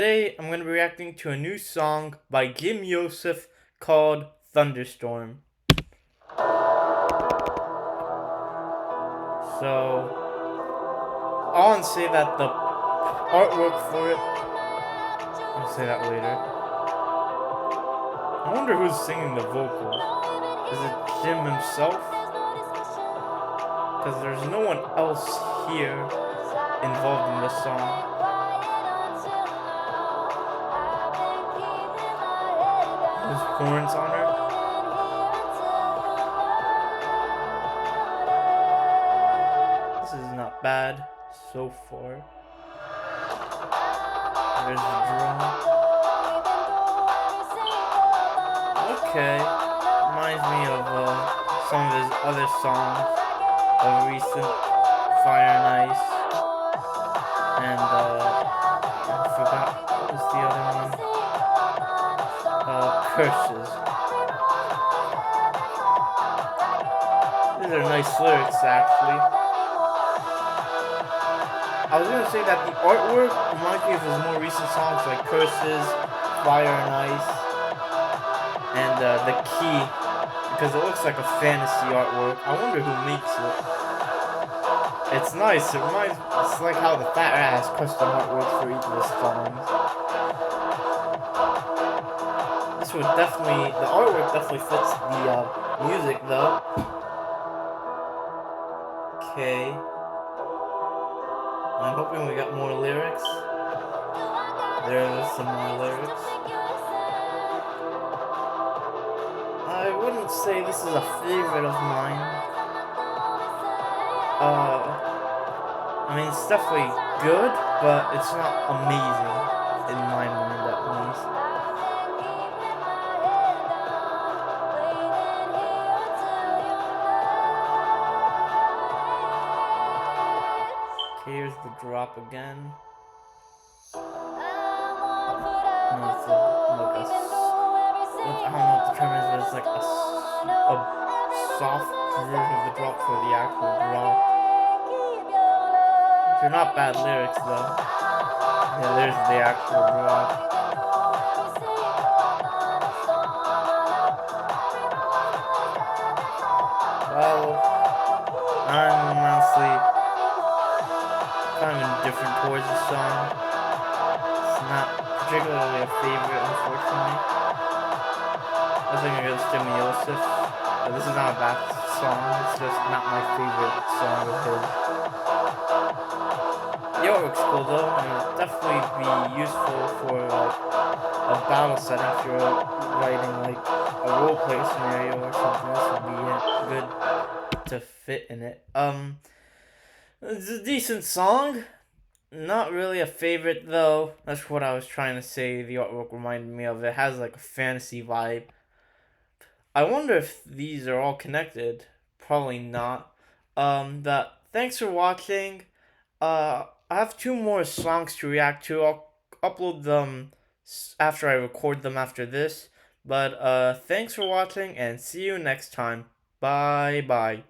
Today I'm going to be reacting to a new song by Yosef called Thunderstorm. So, I want to say that the artwork for it, I'll say that later. I wonder who's singing the vocals. Is it Jim himself? Because there's no one else here involved in this song. There's horns on her. This is not bad so far. There's the drum. Okay. Reminds me of some of his other songs of recent, Fire and Ice. And I forgot what was the other one. Curses. These are nice lyrics, actually. I was gonna say that the artwork reminds me of his more recent songs like Curses, Fire and Ice, and The Key, because it looks like a fantasy artwork. I wonder who makes it. It's nice. It's like how the Fat Rat has custom artwork for each of his songs. This would definitely, the artwork definitely fits the music though. Okay. I'm hoping we got more lyrics. There is some more lyrics. I wouldn't say this is a favorite of mine. I mean, it's definitely good, but it's not amazing in my mind at least. Okay, here's the drop again. No, it's like a, I don't know what the term is, but it's like a soft version of the drop for the actual drop. They're not bad lyrics though. Yeah, there's the actual drop. Well, I'm honestly kind of indifferent towards the song. It's not particularly a favorite, unfortunately. Nothing against Jimmy Yosef. This is not a bad song, it's just not my favorite song of his. The artwork's cool though, and it'll definitely be useful for like a battle setting if you're writing like a roleplay scenario or something. This would be good to fit in it. It's a decent song. Not really a favorite though. That's what I was trying to say. The artwork reminded me of. It has like a fantasy vibe. I wonder if these are all connected. Probably not. Thanks for watching. I have 2 more songs to react to. I'll upload them after I record them after this. But thanks for watching and see you next time. Bye bye.